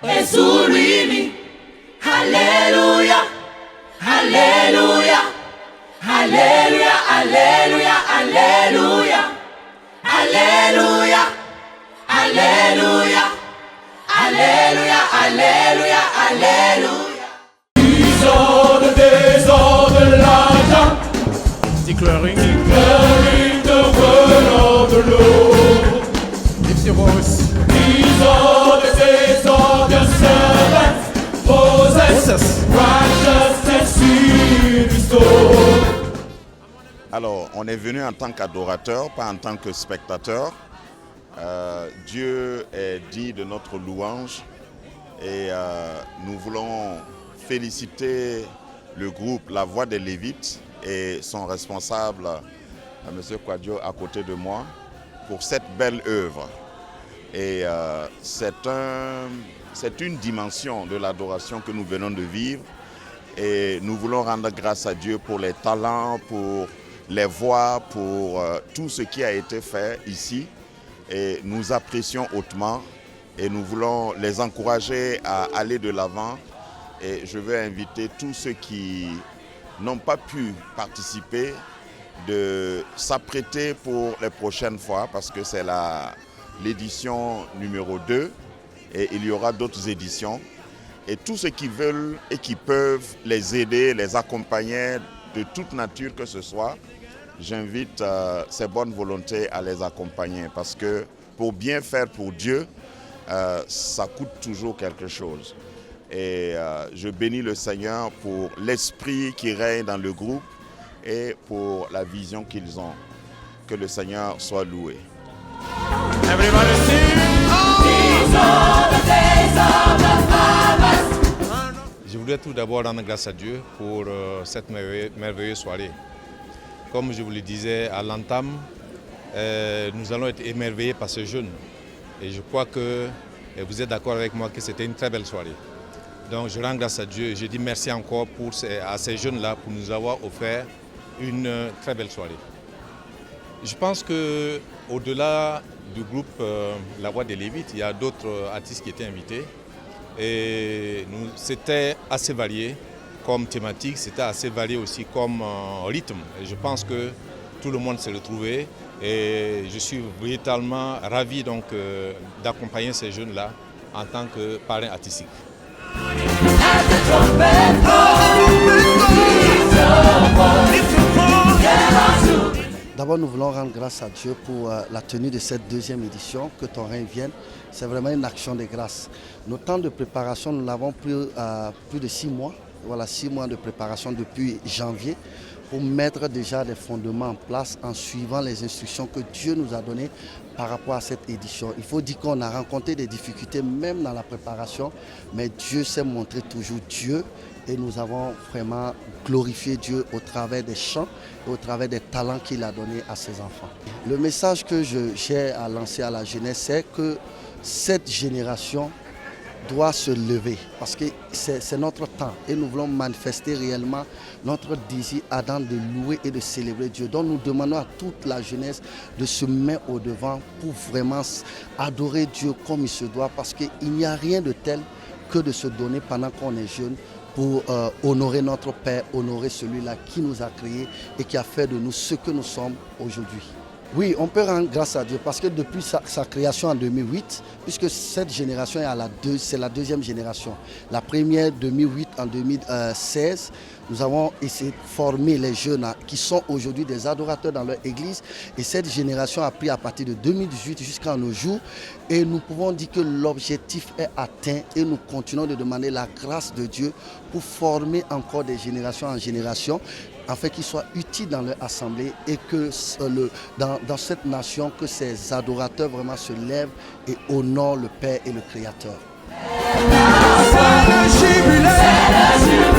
ezulwini. Hallelujah, hallelujah, hallelujah, hallelujah, hallelujah, hallelujah, hallelujah, hallelujah, hallelujah, hallelujah. These are the days of Elijah, declaring the word of the Lord. Lift your voice. These are the days of your servant Moses. Righteousness is restored. Alors, on est venu en tant qu'adorateur, pas en tant que spectateur. Dieu est dit de notre louange et nous voulons féliciter le groupe La Voix des Lévites et son responsable, M. Kwadjo, à côté de moi, pour cette belle œuvre. Et c'est une dimension de l'adoration que nous venons de vivre et nous voulons rendre grâce à Dieu pour les talents, pour les voix, pour tout ce qui a été fait ici. Et nous apprécions hautement et nous voulons les encourager à aller de l'avant. Et je veux inviter tous ceux qui n'ont pas pu participer de s'apprêter pour les prochaines fois parce que c'est l'édition numéro 2 et il y aura d'autres éditions. Et tous ceux qui veulent et qui peuvent les aider, les accompagner de toute nature que ce soit, j'invite ces bonnes volontés à les accompagner parce que pour bien faire pour Dieu, ça coûte toujours quelque chose. Et je bénis le Seigneur pour l'esprit qui règne dans le groupe et pour la vision qu'ils ont. Que le Seigneur soit loué. Je voudrais tout d'abord rendre grâce à Dieu pour cette merveilleuse soirée. Comme je vous le disais à l'entame, nous allons être émerveillés par ce jeûne. Et je crois que vous êtes d'accord avec moi que c'était une très belle soirée. Donc je rends grâce à Dieu et je dis merci encore à ces jeunes-là pour nous avoir offert une très belle soirée. Je pense qu'au-delà du groupe La Voix des Lévites, il y a d'autres artistes qui étaient invités. Et c'était assez varié comme thématique, c'était assez varié aussi comme rythme. Et je pense que tout le monde s'est retrouvé et je suis véritablement ravi d'accompagner ces jeunes-là en tant que parrain artistique. D'abord, nous voulons rendre grâce à Dieu pour la tenue de cette deuxième édition, que ton règne vienne. C'est vraiment une action de grâce. Nos temps de préparation, nous l'avons pris plus de 6 mois. Voilà, 6 mois de préparation depuis janvier pour mettre déjà des fondements en place en suivant les instructions que Dieu nous a données par rapport à cette édition. Il faut dire qu'on a rencontré des difficultés même dans la préparation, mais Dieu s'est montré toujours Dieu et nous avons vraiment glorifié Dieu au travers des chants et au travers des talents qu'il a donnés à ses enfants. Le message que j'ai à lancer à la jeunesse, c'est que cette génération doit se lever parce que c'est notre temps et nous voulons manifester réellement notre désir ardent de louer et de célébrer Dieu. Donc nous demandons à toute la jeunesse de se mettre au devant pour vraiment adorer Dieu comme il se doit parce qu'il n'y a rien de tel que de se donner pendant qu'on est jeune pour honorer notre Père, honorer celui-là qui nous a créés et qui a fait de nous ce que nous sommes aujourd'hui. Oui, on peut rendre grâce à Dieu parce que depuis sa création en 2008, puisque cette génération c'est la deuxième génération. La première 2008 en 2016, nous avons essayé de former les jeunes qui sont aujourd'hui des adorateurs dans leur église. Et cette génération a pris à partir de 2018 jusqu'à nos jours. Et nous pouvons dire que l'objectif est atteint et nous continuons de demander la grâce de Dieu pour former encore des générations en génération, afin qu'ils soient utiles dans leur assemblée et que dans cette nation, que ces adorateurs vraiment se lèvent et honorent le Père et le Créateur. C'est le jubilé.